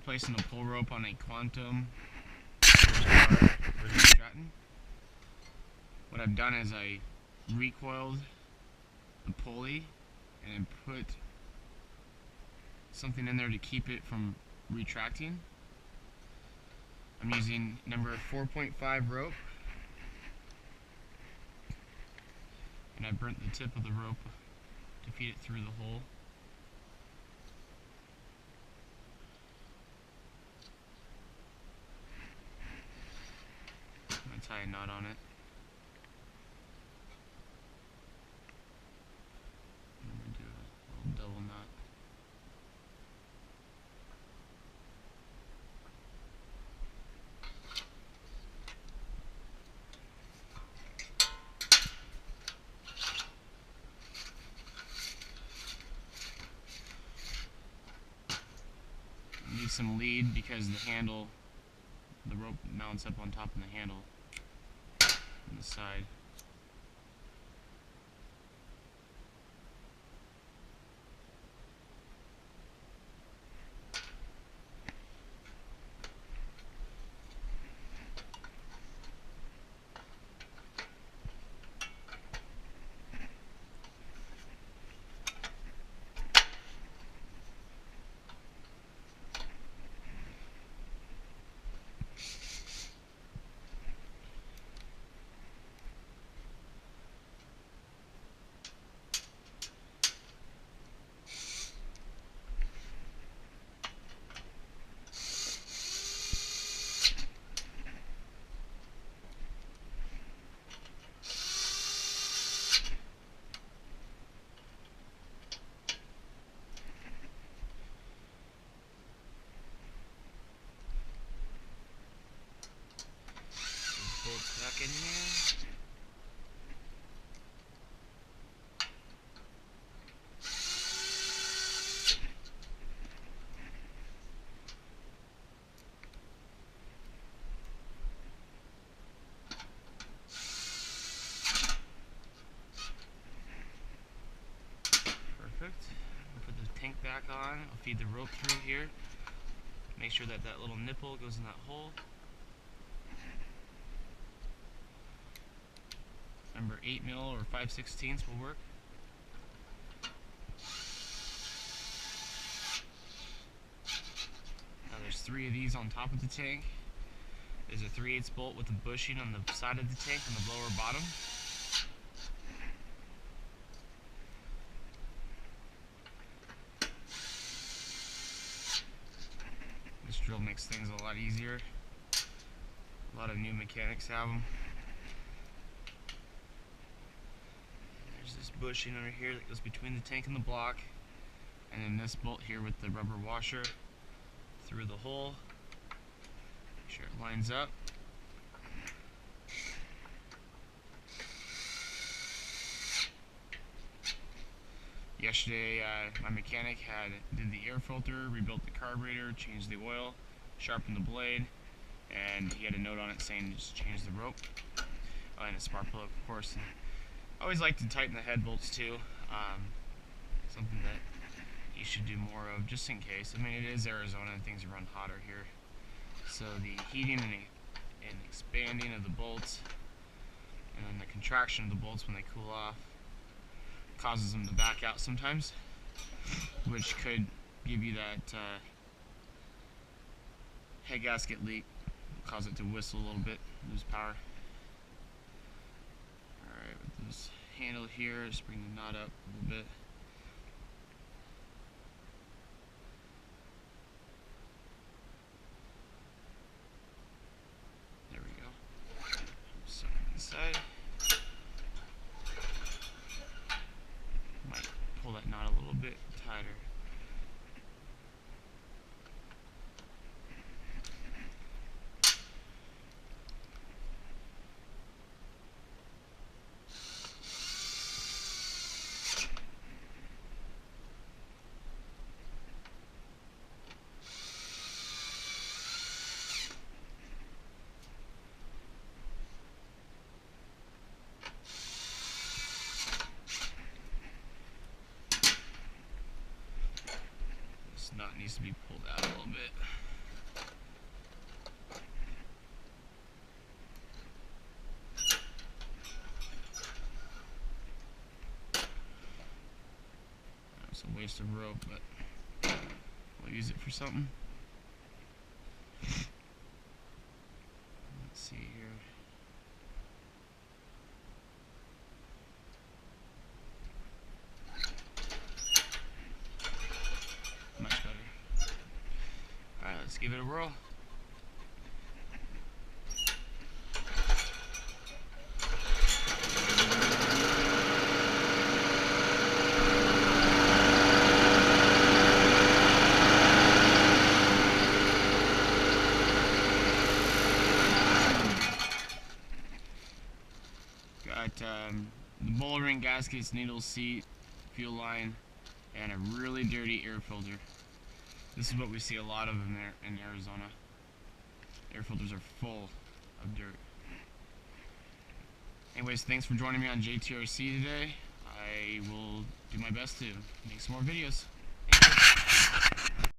placing a pull rope on a Quantum horsepower version Stratton. What I've done is I recoiled the pulley and put something in there to keep it from retracting. I'm using number 4.5 rope, and I burnt the tip of the rope to feed it through the hole. I'm going to tie a knot on it. I'm going to do a little double knot. Need some lead because the rope mounts up on top of the handle on the side. Bolts back in here. Perfect. I'll put the tank back on. I'll feed the rope through here. Make sure that that little nipple goes in that hole. Number 8 mil or 5/16 will work. Now there's 3 of these on top of the tank. There's a 3/8 bolt with a bushing on the side of the tank on the lower bottom. This drill makes things a lot easier. A lot of new mechanics have them. This bushing under here that goes between the tank and the block, and then this bolt here with the rubber washer through the hole. Make sure it lines up. Yesterday my mechanic did the air filter, rebuilt the carburetor, changed the oil, sharpened the blade, and he had a note on it saying just change the rope. Oh, and a spark plug, of course. I always like to tighten the head bolts too, something that you should do more of just in case. I mean, it is Arizona and things run hotter here, so the heating and expanding of the bolts and then the contraction of the bolts when they cool off causes them to back out sometimes, which could give you that head gasket leak, cause it to whistle a little bit, lose power. This handle here, just bring the knot up a little bit. There we go. Suck it inside. Might pull that knot a little bit tighter. Knot needs to be pulled out a little bit. It's a waste of rope, but we'll use it for something. Let's see here. Much better. Alright, let's give it a whirl. Got the bowl ring, gaskets, needle, seat, fuel line, and a really dirty air filter. This is what we see a lot of in Arizona. Air filters are full of dirt. Anyways, thanks for joining me on JTRC today. I will do my best to make some more videos. Thank you.